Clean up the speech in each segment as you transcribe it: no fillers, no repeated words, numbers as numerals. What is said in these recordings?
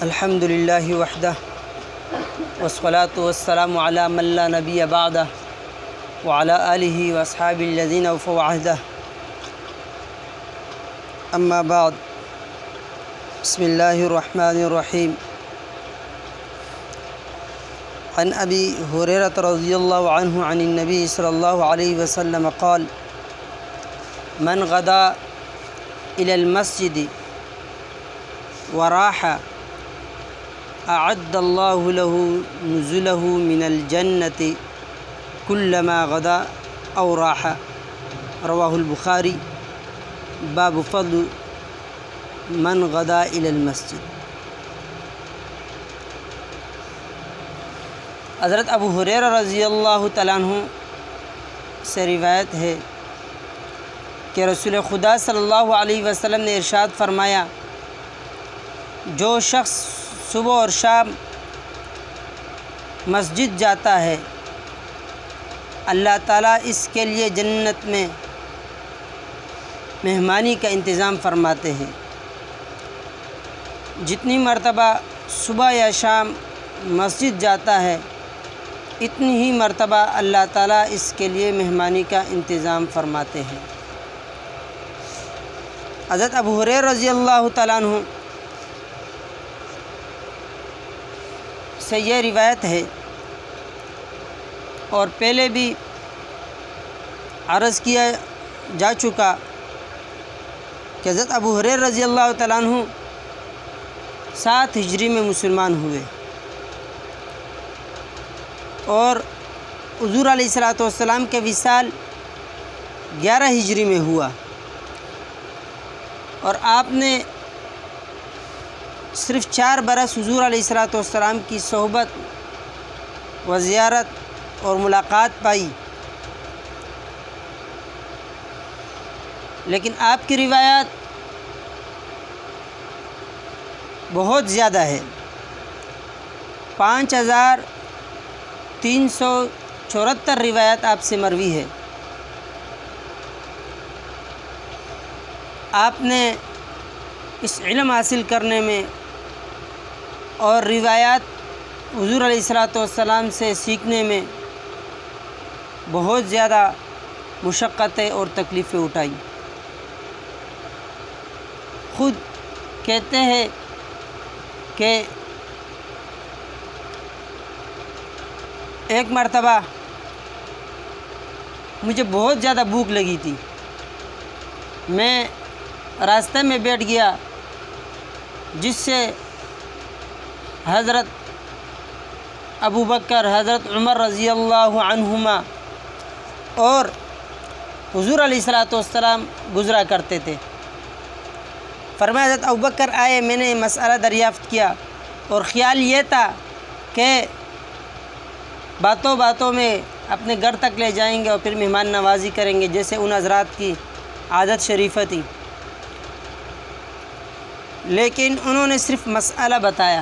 الحمد للہ وحدہ والصلاة والسلام علی من لا نبی بعدہ وعلی آلہ واصحابہ الذین اوفوا عہدہ اما بعد بسم اللہ الرحمن الرحیم عن ابی ہریرہ رضی اللہ عنہ عن النبی صلی اللہ علیہ وسلم قال من غدا الى المسجد وراح اعد اللہ له نزله من الجنة كلما غدا او راح رواہ البخاری باب فضل من غدا الى المسجد۔ حضرت ابو ہریرہ رضی اللہ تعالیٰ عنہ سے روایت ہے کہ رسول خدا صلی اللہ علیہ وسلم نے ارشاد فرمایا، جو شخص صبح اور شام مسجد جاتا ہے اللہ تعالیٰ اس کے لیے جنت میں مہمانی کا انتظام فرماتے ہیں۔ جتنی مرتبہ صبح یا شام مسجد جاتا ہے اتنی ہی مرتبہ اللہ تعالیٰ اس کے لیے مہمانی کا انتظام فرماتے ہیں۔ حضرت ابو ہریرہ رضی اللہ تعالیٰ عنہ سے یہ روایت ہے، اور پہلے بھی عرض کیا جا چکا کہ حضرت ابو ہریرہ رضی اللہ تعالیٰ عنہ 7 ہجری میں مسلمان ہوئے، اور حضور علیہ الصلوۃ والسلام کے وصال 11 ہجری میں ہوا، اور آپ نے صرف 4 برس حضور علیہ الصلوۃ والسلام کی صحبت و زیارت اور ملاقات پائی، لیکن آپ کی روایات بہت زیادہ ہے۔ 5374 روایات آپ سے مروی ہے۔ آپ نے اس علم حاصل کرنے میں اور روایات حضور علیہ الصلوۃ والسلام سے سیکھنے میں بہت زیادہ مشقتیں اور تکلیفیں اٹھائی۔ خود کہتے ہیں کہ ایک مرتبہ مجھے بہت زیادہ بھوک لگی تھی، میں راستے میں بیٹھ گیا، جس سے حضرت ابو بکر، حضرت عمر رضی اللہ عنہما اور حضور علیہ الصلوۃ والسلام گزرا کرتے تھے۔ فرمایا حضرت ابو بکر آئے، میں نے مسئلہ دریافت کیا، اور خیال یہ تھا کہ باتوں باتوں میں اپنے گھر تک لے جائیں گے اور پھر مہمان نوازی کریں گے، جیسے ان حضرات کی عادت شریفہ تھی، لیکن انہوں نے صرف مسئلہ بتایا۔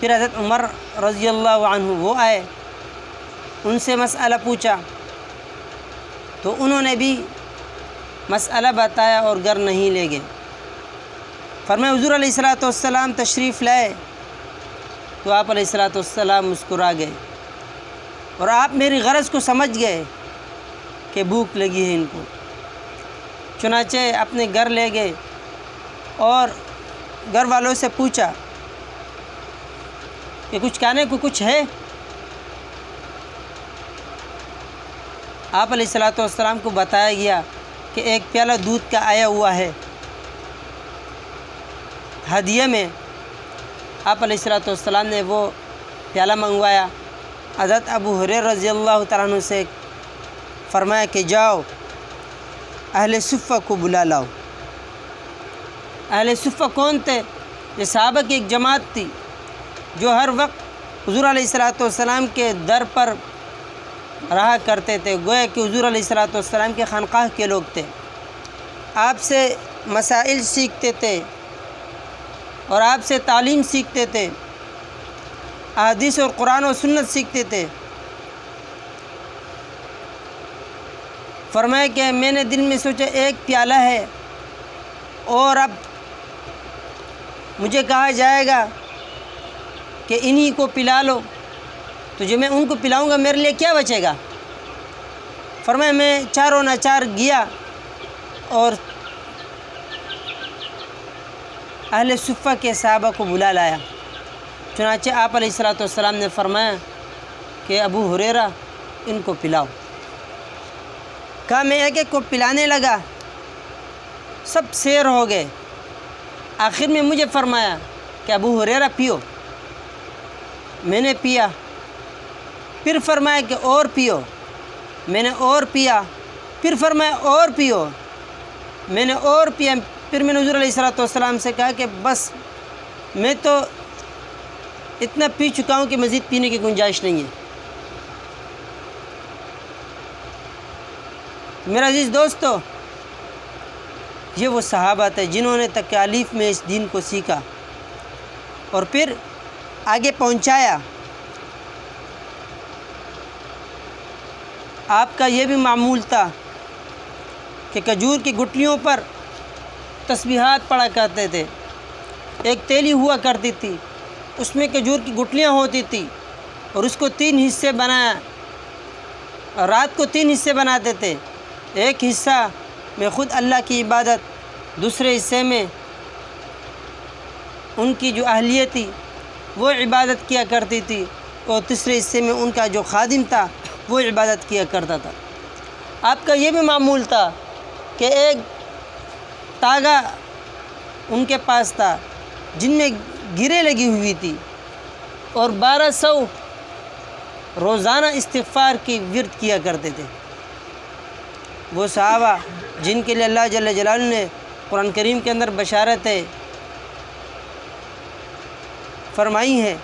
پھر حضرت عمر رضی اللہ عنہ وہ آئے، ان سے مسئلہ پوچھا تو انہوں نے بھی مسئلہ بتایا اور گھر نہیں لے گئے۔ فرمایا حضور علیہ الصلوۃ والسلام تشریف لائے تو آپ علیہ الصلوۃ والسلام مسکرا گئے، اور آپ میری غرض کو سمجھ گئے کہ بھوک لگی ہے ان کو، چنانچہ اپنے گھر لے گئے اور گھر والوں سے پوچھا کہ کچھ کھانے کو کچھ ہے؟ آپ علیہ الصلوۃ والسلام کو بتایا گیا کہ ایک پیالہ دودھ کا آیا ہوا ہے ہدیے میں۔ آپ علیہ الصلوۃ والسلام نے وہ پیالہ منگوایا۔ حضرت ابو ہریرہ رضی اللہ تعالیٰ عنہ سے فرمایا کہ جاؤ اہل صفہ کو بلا لاؤ۔ اہل صفہ کون تھے؟ یہ صحابہ کی ایک جماعت تھی جو ہر وقت حضور علیہ الصلوۃ والسلام کے در پر رہا کرتے تھے، گویا کہ حضور علیہ الصلوۃ والسلام کے خانقاہ کے لوگ تھے، آپ سے مسائل سیکھتے تھے اور آپ سے تعلیم سیکھتے تھے، احادیث اور قرآن و سنت سیکھتے تھے۔ فرمایا کہ میں نے دل میں سوچا ایک پیالہ ہے اور اب مجھے کہا جائے گا کہ انہی کو پلا لو، تو جو میں ان کو پلاؤں گا میرے لیے کیا بچے گا؟ فرمایا میں چاروں ناچار گیا اور اہل صفہ کے صحابہ کو بلا لایا۔ چنانچہ آپ علیہ الصلوۃ والسلام نے فرمایا کہ ابو ہریرہ ان کو پلاؤ۔ کہا میں ایک ایک کو پلانے لگا، سب سیر ہو گئے۔ آخر میں مجھے فرمایا کہ ابو ہریرہ پیو۔ میں نے پیا، پھر فرمایا کہ اور پیو۔ میں نے اور پیا، پھر فرمایا اور پیو۔ میں نے اور پیا، پھر میں نے حضور علیہ الصلوۃ والسلام سے کہا کہ بس میں تو اتنا پی چکا ہوں کہ مزید پینے کی گنجائش نہیں ہے۔ میرا عزیز دوستو، یہ وہ صحابہ تھے جنہوں نے تکالیف میں اس دین کو سیکھا اور پھر آگے پہنچایا۔ آپ کا یہ بھی معمول تھا کہ کھجور کی گٹلیوں پر تسبیحات پڑھا کرتے تھے۔ ایک تیلی ہوا کرتی تھی، اس میں کھجور کی گٹلیاں ہوتی تھی اور اس کو 3 حصے بنایا، رات کو 3 حصے بناتے تھے۔ ایک حصہ میں خود اللہ کی عبادت، دوسرے حصے میں ان کی جو اہلیہ تھی وہ عبادت کیا کرتی تھی، اور تیسرے حصے میں ان کا جو خادم تھا وہ عبادت کیا کرتا تھا۔ آپ کا یہ بھی معمول تھا کہ ایک تاگا ان کے پاس تھا جن میں گرے لگی ہوئی تھی، اور 1200 روزانہ استغفار کی ورد کیا کرتے تھے۔ وہ صحابہ جن کے لیے اللہ جل جلالہ نے قرآن کریم کے اندر بشارتیں فرمائی ہیں،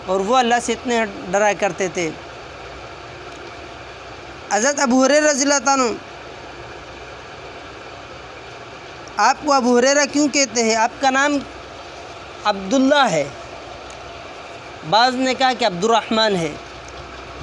اور وہ اللہ سے اتنے ڈرا کرتے تھے۔ حضرت ابو ہریرہ رضی اللہ تعالیٰ عنہ، آپ کو ابو ہریرہ کیوں کہتے ہیں؟ آپ کا نام عبداللہ ہے، بعض نے کہا کہ عبد الرحمن ہے۔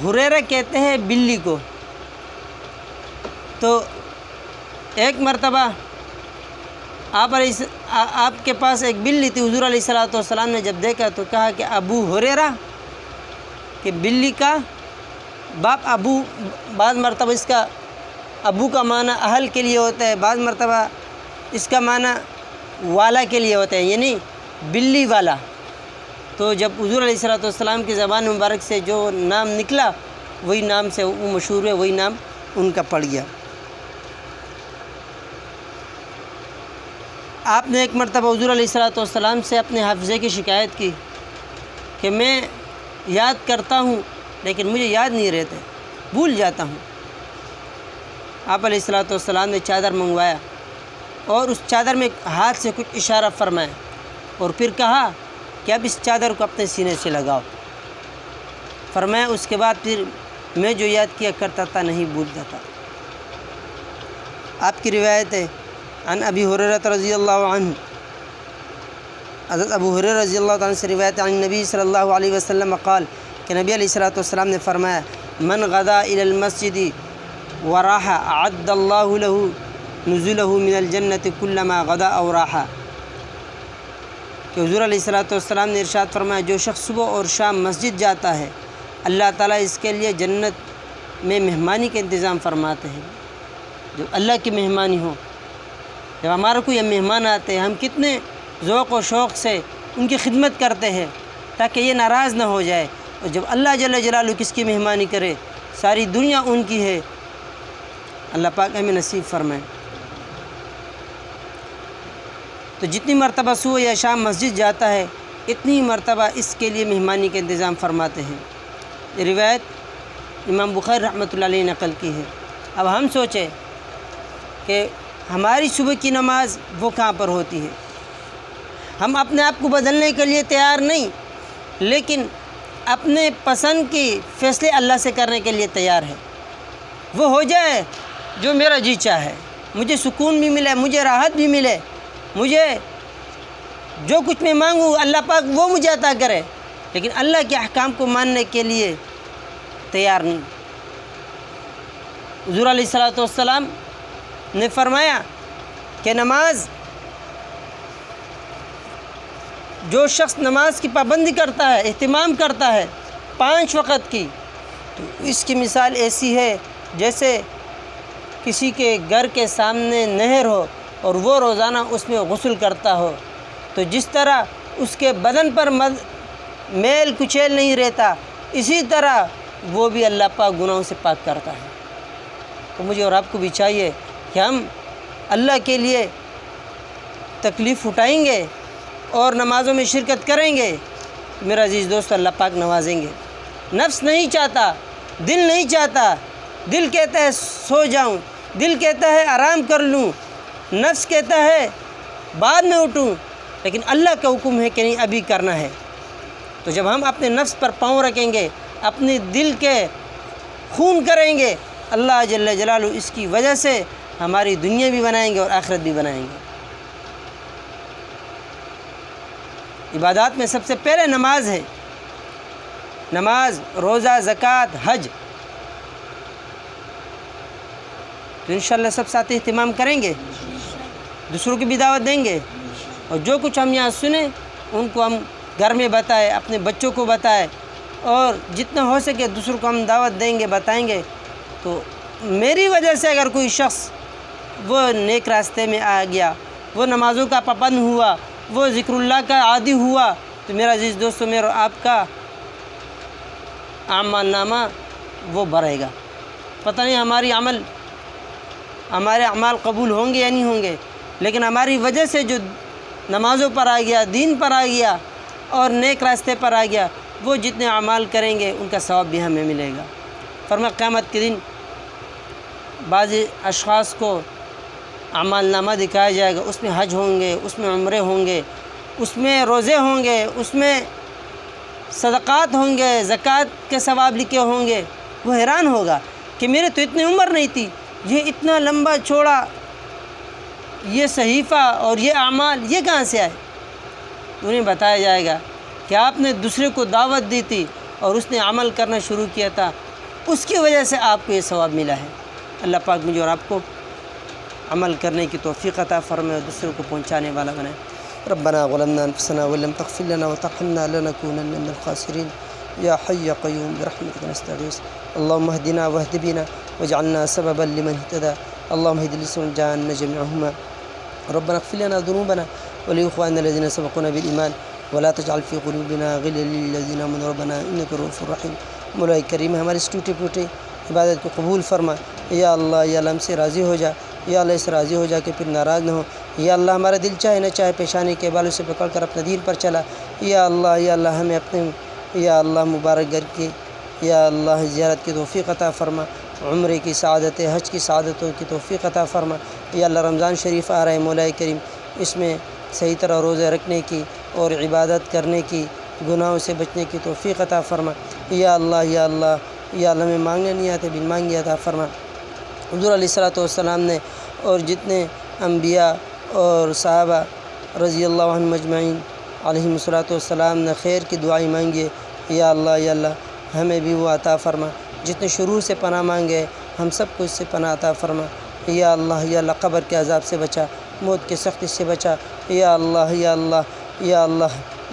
ہریرہ کہتے ہیں بلی کو۔ تو ایک مرتبہ آپ کے پاس ایک بلی تھی، حضور علیہ الصلوۃ والسلام نے جب دیکھا تو کہا کہ ابو ہریرہ، کہ بلی کا باپ ابو، بعض مرتبہ اس کا ابو کا معنی اہل کے لیے ہوتا ہے، بعض مرتبہ اس کا معنی والا کے لیے ہوتا ہے، یعنی بلی والا۔ تو جب حضور علیہ الصلوۃ والسلام کی زبان مبارک سے جو نام نکلا وہی نام سے وہ مشہور ہے، وہی نام ان کا پڑ گیا۔ آپ نے ایک مرتبہ حضور علیہ الصلوۃ والسلام سے اپنے حافظے کی شکایت کی کہ میں یاد کرتا ہوں لیکن مجھے یاد نہیں رہتے، بھول جاتا ہوں۔ آپ علیہ الصلوۃ والسلام نے چادر منگوایا اور اس چادر میں ہاتھ سے کچھ اشارہ فرمایا، اور پھر کہا کہ اب اس چادر کو اپنے سینے سے لگاؤ۔ فرمایا اس کے بعد پھر میں جو یاد کیا کرتا تھا نہیں بھولتا تھا۔ آپ کی روایت ہے عن ابی ہریرہ رضی اللہ عنہ، حضرت ابو ہریرہ رضی اللہ عنہ سے روایت عن نبی صلی اللہ علیہ وسلم قال، کہ نبی علیہ الصلوۃ والسلام نے فرمایا من غدا الی المسجد وراح اعد اللہ له نزلہ من الجنۃ کلما غدا او راح، کہ حضور علیہ الصلوۃ والسلام نے ارشاد فرمایا جو شخص صبح اور شام مسجد جاتا ہے اللہ تعالیٰ اس کے لیے جنت میں مہمانی کا انتظام فرماتے ہیں۔ جو اللہ کی مہمانی ہو، جب ہمارے کوئی مہمان آتے ہیں ہم کتنے ذوق و شوق سے ان کی خدمت کرتے ہیں تاکہ یہ ناراض نہ ہو جائے، اور جب اللہ جل جلالہ کس کی مہمانی کرے ساری دنیا ان کی ہے۔ اللہ پاک ہمیں نصیب فرمائے۔ تو جتنی مرتبہ صبح یا شام مسجد جاتا ہے اتنی مرتبہ اس کے لیے مہمانی کا انتظام فرماتے ہیں۔ یہ روایت امام بخاری رحمۃ اللہ علیہ نقل کی ہے۔ اب ہم سوچیں کہ ہماری صبح کی نماز وہ کہاں پر ہوتی ہے؟ ہم اپنے آپ کو بدلنے کے لیے تیار نہیں، لیکن اپنے پسند کی فیصلے اللہ سے کرنے کے لیے تیار ہے۔ وہ ہو جائے جو میرا جی چاہے، مجھے سکون بھی ملے، مجھے راحت بھی ملے، مجھے جو کچھ میں مانگوں اللہ پاک وہ مجھے عطا کرے، لیکن اللہ کے احکام کو ماننے کے لیے تیار نہیں۔ حضور علیہ الصلوۃ والسلام نے فرمایا کہ نماز جو شخص نماز کی پابندی کرتا ہے، اہتمام کرتا ہے 5 وقت کی، تو اس کی مثال ایسی ہے جیسے کسی کے گھر کے سامنے نہر ہو اور وہ روزانہ اس میں غسل کرتا ہو، تو جس طرح اس کے بدن پر میل کچیل نہیں رہتا، اسی طرح وہ بھی اللہ پاک گناہوں سے پاک کرتا ہے۔ تو مجھے اور آپ کو بھی چاہیے کہ ہم اللہ کے لیے تکلیف اٹھائیں گے اور نمازوں میں شرکت کریں گے، میرا عزیز دوست، اللہ پاک نوازیں گے۔ نفس نہیں چاہتا، دل نہیں چاہتا، دل کہتا ہے سو جاؤں، دل کہتا ہے آرام کر لوں، نفس کہتا ہے بعد میں اٹھوں، لیکن اللہ کا حکم ہے کہ نہیں، ابھی کرنا ہے۔ تو جب ہم اپنے نفس پر پاؤں رکھیں گے، اپنے دل کے خون کریں گے، اللہ جل جلالہ اس کی وجہ سے ہماری دنیا بھی بنائیں گے اور آخرت بھی بنائیں گے۔ عبادات میں سب سے پہلے نماز ہے، نماز، روزہ، زکوٰۃ، حج۔ تو انشاءاللہ سب ساتھ اہتمام کریں گے، دوسروں کی بھی دعوت دیں گے، اور جو کچھ ہم یہاں سنیں ان کو ہم گھر میں بتائیں، اپنے بچوں کو بتائیں، اور جتنا ہو سکے دوسروں کو ہم دعوت دیں گے، بتائیں گے۔ تو میری وجہ سے اگر کوئی شخص وہ نیک راستے میں آ گیا، وہ نمازوں کا پابند ہوا، وہ ذکر اللہ کا عادی ہوا، تو میرا عزیز دوستو، میرا آپ کا اعمال نامہ وہ بڑھے گا۔ پتہ نہیں ہمارے اعمال قبول ہوں گے یا نہیں ہوں گے، لیکن ہماری وجہ سے جو نمازوں پر آ گیا، دین پر آ گیا اور نیک راستے پر آ گیا، وہ جتنے اعمال کریں گے ان کا ثواب بھی ہمیں ملے گا۔ فرمایا قیامت کے دن بعض اشخاص کو اعمال نامہ دکھایا جائے گا، اس میں حج ہوں گے، اس میں عمرے ہوں گے، اس میں روزے ہوں گے، اس میں صدقات ہوں گے، زکوٰۃ کے ثواب لکھے ہوں گے۔ وہ حیران ہوگا کہ میرے تو اتنی عمر نہیں تھی، یہ اتنا لمبا چوڑا یہ صحیفہ اور یہ اعمال یہ کہاں سے آئے؟ انہیں بتایا جائے گا کہ آپ نے دوسرے کو دعوت دی تھی اور اس نے عمل کرنا شروع کیا تھا، اس کی وجہ سے آپ کو یہ ثواب ملا ہے۔ اللہ پاک مجھے اور آپ کو عمل کرنے کی توفیق عطا فرمائے اور دوسروں کو پہنچانے والا بنائے۔ ربنا ظلمنا انفسنا ولم تغفر لنا وترحمنا لنكونن من الخاسرين يا حي يا قيوم برحمتك نستغيث اللهم اهدنا واهد بنا واجعلنا سببا لمن اهتدى اللهم اهد الإنس والجان جميعهما ربنا اغفر لنا ذنوبنا ولإخواننا الذين سبقونا بالإيمان ولا تجعل في قلوبنا غلا للذين آمنوا ربنا إنك رؤوف رحيم۔ مولا کریم ہماری اس ٹوٹے پھوٹے عبادت کو قبول فرما۔ یا اللہ ہم سے راضی ہو جا، یا اللہ اس راضی ہو جا کہ پھر ناراض نہ ہو۔ یا اللہ ہمارا دل چاہے نہ چاہے پیشانی کے بالوں سے پکڑ کر اپنے دین پر چلا۔ یا اللہ ہمیں اپنے یا اللہ مبارک گھر کی یا اللہ زیارت کی توفیق عطا فرما، عمرے کی سعادت، حج کی سعادتوں کی توفیق عطا فرما۔ یا اللہ رمضان شریف آ رہا ہے، مولا کریم اس میں صحیح طرح روزے رکھنے کی اور عبادت کرنے کی، گناہوں سے بچنے کی توفیق عطا فرما۔ یا اللہ ہمیں مانگنے نہیں آتے، بن مانگے عطا فرما۔ حضور علیہ الصلوۃ والسلام نے اور جتنے انبیاء اور صحابہ رضی اللہ عنہم اجمعین علیہم الصلوۃ والسلام نے خیر کی دعائیں مانگی، یا اللہ ہمیں بھی وہ عطا فرما۔ جتنے شروع سے پناہ مانگے ہم سب کو اس سے پناہ عطا فرما۔ یا اللہ قبر کے عذاب سے بچا، موت کی سختی سے بچا۔ یا اللہ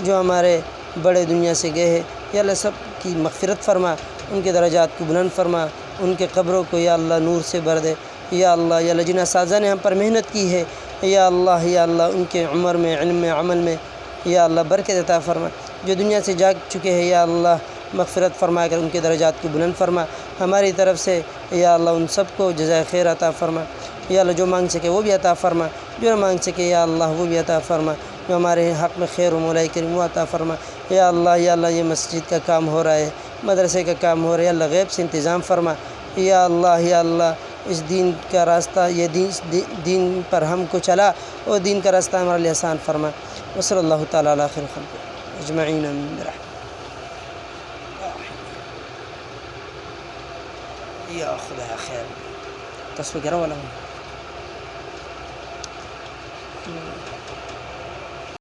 جو ہمارے بڑے دنیا سے گئے ہیں، یا اللہ سب کی مغفرت فرما، ان کے درجات کو بلند فرما، ان کے قبروں کو یا اللہ نور سے بھر دے۔ یا اللہ جن اساتذہ نے ہم پر محنت کی ہے، یا اللہ ان کے عمر میں، علم میں، عمل میں یا اللہ برکت عطا فرما۔ جو دنیا سے جاگ چکے ہیں یا اللہ مغفرت فرما کر ان کے درجات کو بلند فرما۔ ہماری طرف سے یا اللہ ان سب کو جزائے خیر عطا فرما۔ یا اللہ جو مانگ سکے وہ بھی عطا فرما، جو نہ مانگ سکے یا اللہ وہ بھی عطا فرما۔ جو ہمارے حق میں خیر و مولا کریم وہ عطا فرما۔ یا اللہ یہ مسجد کا کام ہو رہا ہے، مدرسے کا کام ہو رہا ہے، یا اللہ غیب سے انتظام فرما۔ یا اللہ اس دین کا راستہ، یہ دین پر ہم کو چلا اور دین کا راستہ ہمارے لیے آسان فرما۔ وصلی اللہ تعالیٰ علی خیر خلق اجمعین آمین برحمتہ۔ یا خدا خیر تصویر والا